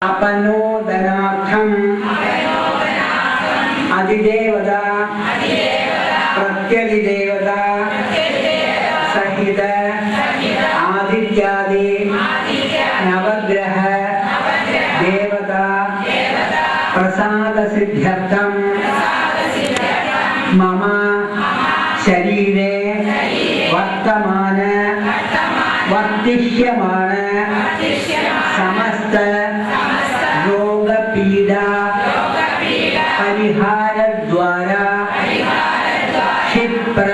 अपनोदनार्थं अधिदेवता प्रत्यधिदेवता सहित आदित्यादि नवग्रह देवता प्रसाद सिद्ध्यर्थं मम शरीरे वर्तमान वर्तिष्यमान समस्त रोग पीड़ा परिहार द्वारा क्षिप्र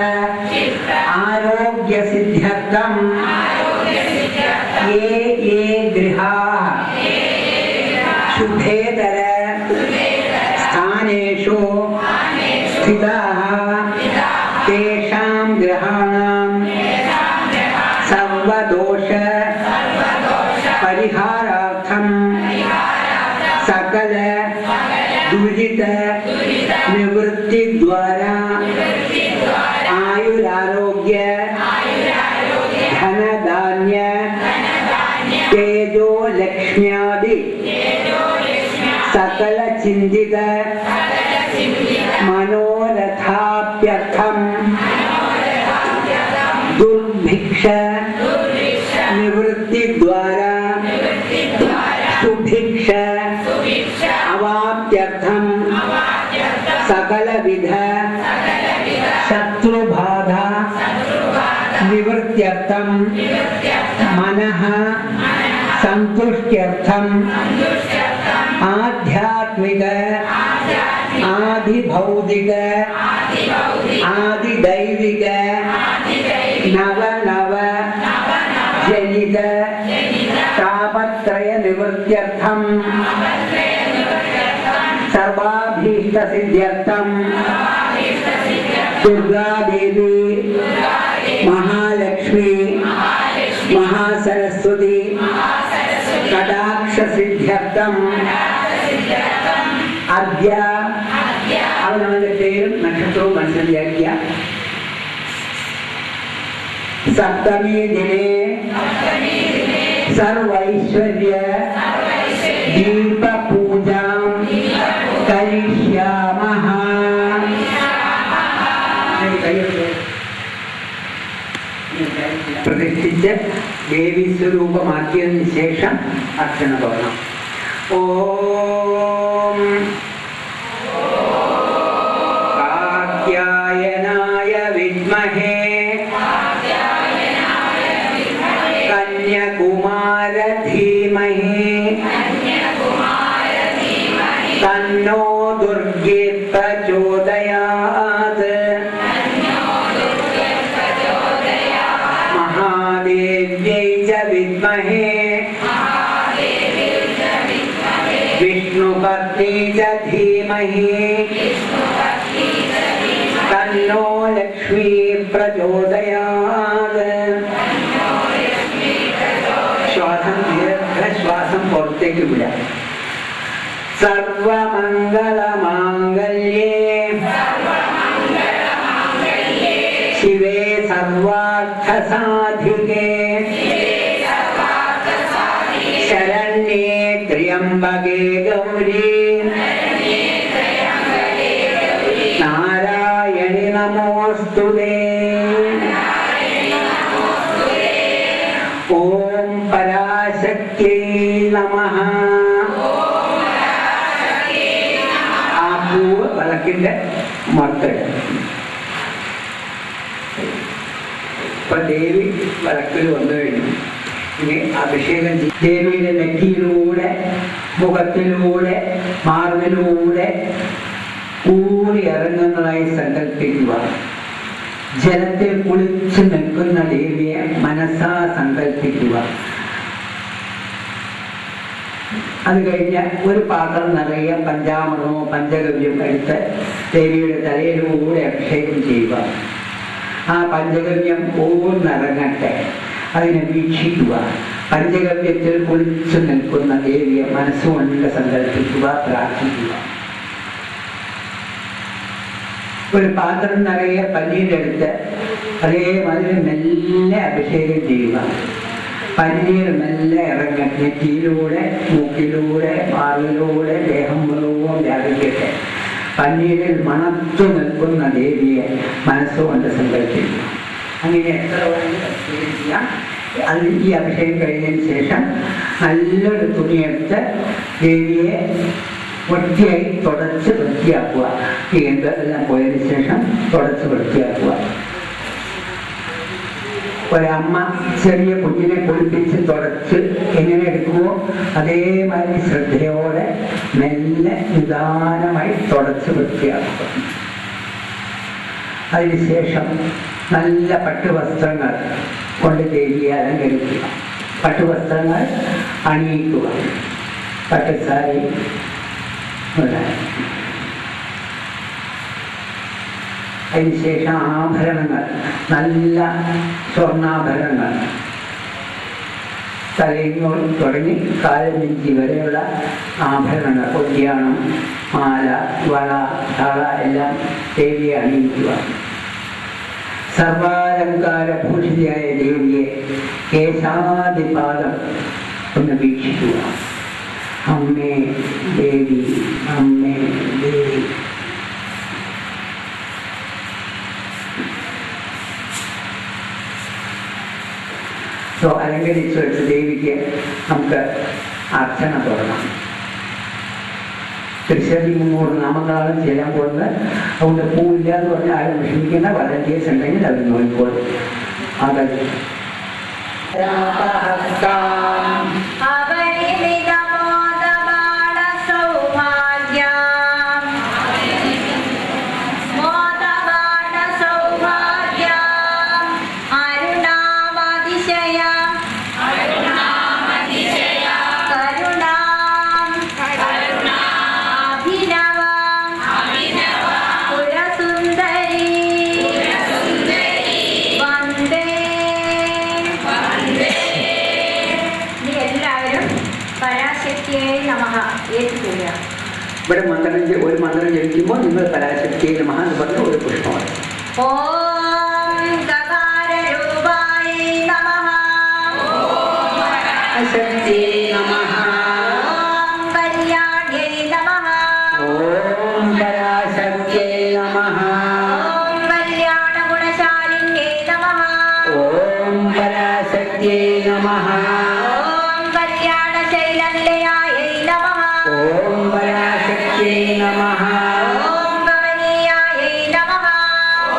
आरोग्य सिद्ध्यर्थं ये गृहाः शुभेतर स्थानेषु स्थिताः तेषां गृहाणां सर्वदोष परिहारार्थं सकल दुरित निवृत्ति द्वारा आयुरारोग्य धन धान्य तेजो लक्ष्म्यादि सकल चिंतित मनोरथाप्यर्थं दुर्भिक्ष निवृत्ति द्वारा सुभिक्ष अवाप्त्यर्थं सकल विध शत्रुबाधा निवृत्त्यर्थं मनः संतुष्ट्यर्थं आध्यात्मिक आदिभौतिक आदिदैविक नव नव जनित तापत्रय निवृत्त्यर्थं सर्वाभीष्ट सिद्ध्यर्थं दुर्गा देवी महालक्ष्मी महासरस्वती कटाक्ष सिद्ध्यर्थं अद्य അവനവന്റെ പേരും നക്ഷത്രവും മനസ്സിലാക്കിയ സപ്തമി ദിനേ സർവൈശ്വര്യ ദീപ പൂജാം കരിഷ്യാമഃ. പ്രതിഷ്ഠിച്ച് ദേവി സ്വരൂപമാക്കിയതിനു ശേഷം അർച്ചന തുടങ്ങാം. ഓം कात्यायनाय विद्महे कन्याकुमार धीमहि तन्नो दुर्गे प्रचोदयात्. महादेव्यै च विद्महे विष्णुपत्नी च धीमहि तन्नो लक्ष्मी प्रचोदयात्. श्वाസം ദീർഘശ്വാസം പുറത്തേക്ക് വിടാം. സർവമംഗളമാംഗല്യേ ശിവേ സർവാർത്ഥസാധികേ ശരണ്യേ ത്ര്യംബകേ ഗൗരീ നാരായണി നമോസ്തുതേ. ഓം പരാശക്തിയേ നമഃ. ആ പൂവ് വിളക്കിന്റെ മർത്തഴ. ഇപ്പൊ ദേവി വിളക്കിൽ വന്നു കഴിഞ്ഞു. ഇനി അഭിഷേകം ദേവിയുടെ നെറ്റിയിലൂടെ മുഖത്തിലൂടെ മാർവിലൂടെ ഊറി ഇറങ്ങുന്നതായി സങ്കല്പിക്കുക. ജലത്തിൽ കുളിച്ചു നിൽക്കുന്ന ദേവിയെ മനസ്സാ സങ്കല്പിക്കുക. അത് കഴിഞ്ഞ് ഒരു പാത്രം നിറയെ പഞ്ചാമൃതമോ പഞ്ചഗവ്യം എടുത്ത് ദേവിയുടെ തലയിലൂടെ അഭിഷേകം ചെയ്യുക. ആ പഞ്ചഗവ്യം ഊർന്നിറങ്ങട്ടെ, അതിനെ വീക്ഷിക്കുക. പഞ്ചഗവ്യത്തിൽ കുളിച്ചു നിൽക്കുന്ന ദേവിയെ മനസ്സുകൊണ്ട് സങ്കല്പിക്കുക, പ്രാർത്ഥിക്കുക. ഒരു പാത്രം നിറയെ പന്നീരെടുത്ത് അതേമാതിരി മെല്ലെ അഭിഷേകം ചെയ്യുക. പന്നീർ മെല്ലെ ഇറങ്ങി നെറ്റിയിലൂടെ, മൂക്കിലൂടെ, മാറിലൂടെ ദേഹം മുഴുവൻ വ്യാപിക്കട്ടെ. പന്നീരിൽ മണത്തു നിൽക്കുന്ന ദേവിയെ മനസ്സുകൊണ്ട് സങ്കല്പിക്കുക. അങ്ങനെ എത്ര ചെയ്യാം. അതിൽ ഈ അഭിഷേകം കഴിഞ്ഞതിന് ശേഷം നല്ലൊരു തുണിയെടുത്ത് ദേവിയെ വൃത്തിയായി തുടച്ച് വൃത്തിയാക്കുക. ഈ എല്ലാം പോയതിനു ശേഷം തുടച്ച് വൃത്തിയാക്കുക. ഒരമ്മ ചെറിയ കുഞ്ഞിനെ കുളിപ്പിച്ച് തുടച്ച് എങ്ങനെ എടുക്കുമോ അതേമാതിരി ശ്രദ്ധയോടെ മെല്ലെ നിദാനമായി തുടച്ച് വൃത്തിയാക്കുക. അതിനുശേഷം നല്ല പട്ടുവസ്ത്രങ്ങൾ കൊണ്ട് ദേവിയെ അലങ്കരിക്കുക. പട്ടുവസ്ത്രങ്ങൾ അണിയിക്കുക. പട്ടുസാരി അതിനുശേഷം ആഭരണങ്ങൾ, നല്ല സ്വർണ്ണാഭരണങ്ങൾ, തലയിങ്ങോൾ തുടങ്ങി കാലനെഞ്ചി വരെയുള്ള ആഭരണങ്ങൾ, ഒട്ടിയാണം, മാല, വള, തള എല്ലാം ദേവിയെ അണിയിക്കുക. സർവാലങ്കാരഭൂഷിതയായ ദേവിയെ കേശാദിപാദം ഒന്ന് വീക്ഷിക്കുക. അമ്മേ ദേവി, അമ്മേ ദേവി. അലങ്കരിച്ചു വെച്ച ദേവിക്ക് നമുക്ക് അർച്ചന തുടങ്ങാം. തിരുശ്ശേരി 300 നാമങ്ങളാണ് ചെയ്യാൻ പോകുന്നത്. അതുകൊണ്ട് പൂവില്ല എന്ന് പറഞ്ഞാൽ ആരും വിഷമിക്കേണ്ട. വളണ്ടിയേഴ്സ് ഉണ്ടെങ്കിൽ അവർ നോക്കിക്കോളും. അതല്ല ഇവിടെ ഒരു മന്ത്രം ജപിക്കുമ്പോൾ നിങ്ങൾ പരാശക്തിയെ നമഃ എന്ന് പറഞ്ഞ ഒരു പുഷ്പമാണ്. ഓം ഗകാരരൂപായേ നമഃ, ശക്തിയേ നമഃ, ഓം കല്യാണ്യേ നമഃ, ഓം പരാശക്തിയേ നമഃ, ഓം കല്യാണഗുണശാലിന്യേ നമഃ, ഓം പരാശക്തിയേ നമഃ, ഓം കല്യാണശൈലനിലയായേ നമഃ, ഓം പരാശക്തിയേ നമഃ, ഓം കമനീയായേ നമഃ,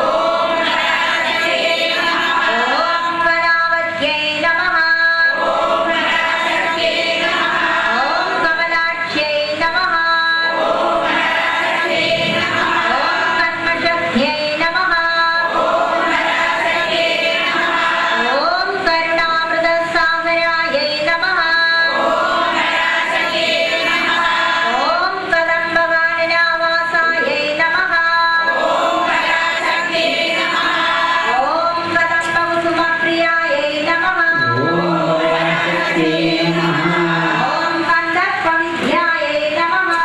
ഓം പരാശക്തിയേ നമഃ, ഓം കലാവത്യേ നമഃ, ഓം പരാശക്തിയേ നമഃ, ഓം കമലാക്ഷ്യേ നമഃ, ഓം പരാശക്തിയേ നമഃ, ഓം കന്മഷഭ്യേ നമഃ, ഓം പരാശക്തിയേ നമഃ, ഓം കരുണാമൃതസാഗരായേ നമഃ, ഓം പരാശക്തിയേ നമഃ, ഓം കദംബകാനനാവാസായേ നമഃ, ഓം പരാശക്തിയേ നമഃ, ഓം കദംബകുസുമപ്രിയായേ നമഃ, ഓം പരാശക്തിയേ നമഃ, ഓം കന്ദർപ്പവിദ്യായേ നമഃ,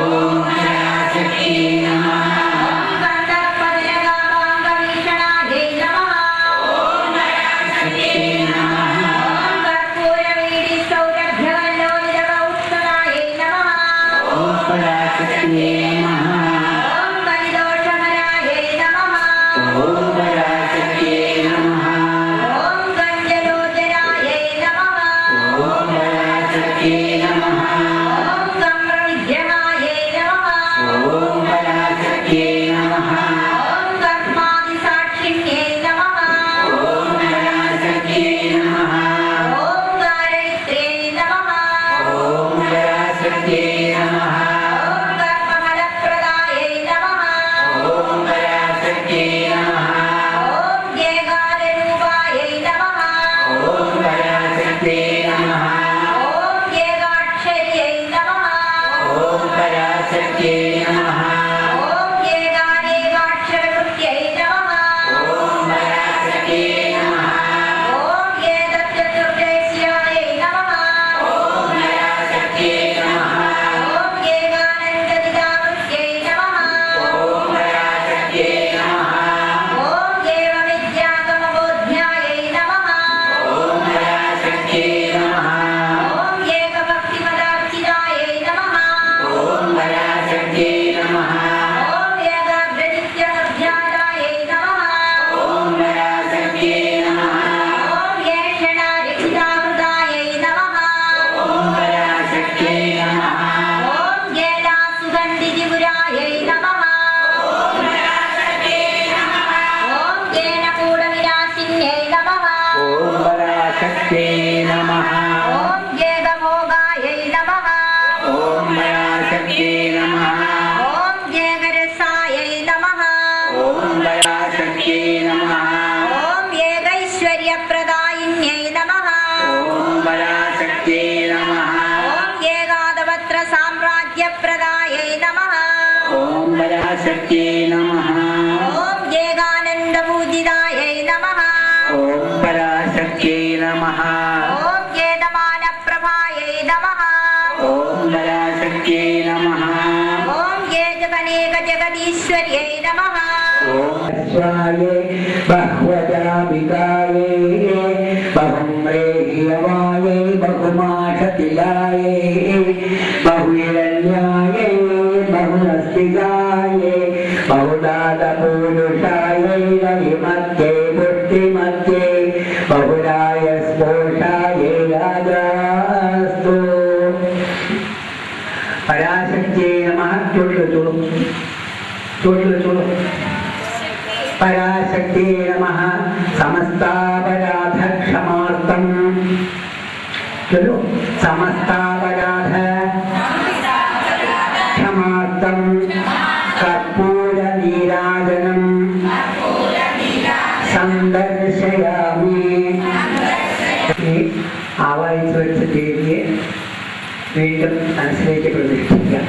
ഓം പരാശക്തിയേ നമഃ, ഓം കന്ദർപ്പതിലകാമാംഗവീക്ഷണായേ നമഃ, ഓം പരാശക്തിയേ നമഃ, ഓം കർപ്പൂരവീഡിസൗരഭ്യവല്ലോലിതകൗസ്തുനായേ നമഃ, ഓം പരാശക്തിയേ നമഃ, ഓം കലിദോഷഹരായേ നമഃ, ഓം പരാശക്തിയേ നമഃ, ഓം കഞ്ചലോചനായേ നമഃ, ഓം പരാശക്തിയേ നമഃ, ഓം കമ്രവിഗ്രഹായേ നമഃ, ഓം പരാശക്തിയേ നമഃ, ഓം കർമാദിസാക്ഷിണ്യേ നമഃ, ഓം പരാശക്തിയേ നമഃ, ഓം കാരയിത്രേ നമഃ, ഓം പരാശക്തിയേ നമഃ, ഓം കർമ്മഫലപ്രദായേ നമഃ, ഓം പരാശക്തിയേ നമഃ, ഓം ഏകാരൂപായേ നമഃ, ഓം പരാശക്തിയേ നമഃ, ഓം ഏകാക്ഷര്यै നമഃ, ഓം പരാശക്തിയേ നമഃ, ഓം ഏകാനേകാക്ഷരകൃത്यै നമഃ, ഓം പരാശക്തിയേ നമഃ, ഓം ഏകചതുർദ്ദേശ്യായേ നമഃ, ഓം പരാശക്തിയേ നമഃ, ഓം ഏകാനന്ദദിതാകൃത്यै നമഃ, ഓം പരാശക്തിയേ നമഃ, ഓം ഏവവിദ്യാതമബോധ്യായേ നമഃ, ഓം പരാശക്തിയേ ऐश्वर्याद्यप्रदायै नमः। ओम पराशक्त्यै नमः। ओम येगानन्दपूजितायै नमः। ओम पराशक्त्यै नमः। ओम येदमानप्रभायै नमः। ओम पराशक्त्यै नमः। ओम येजगणेकजगदीश्वर्यै नमः। ओम स्वाये बह्वजामिकाये बहुम्रेह्यवाये बहुमाशतिलाये बहुहिरण्याये बहुनस्तिकाये बहुदातपूरुषाये रविमध्ये बुद्धिमध्ये बहुराय स्पोषाये राजास्तु। पराशक्त्यै नमः। चोटलो पराशक्त्यै नमः। समस्तापराध क्षमार्थं चलो समस्तापराध क्षमार्थं कर्पूर नीराजनं संदर्शयामि। आवाहित देविയെ വീണ്ടും മനസ്സിലേക്ക് പ്രതിഷ്ഠിക്കാം.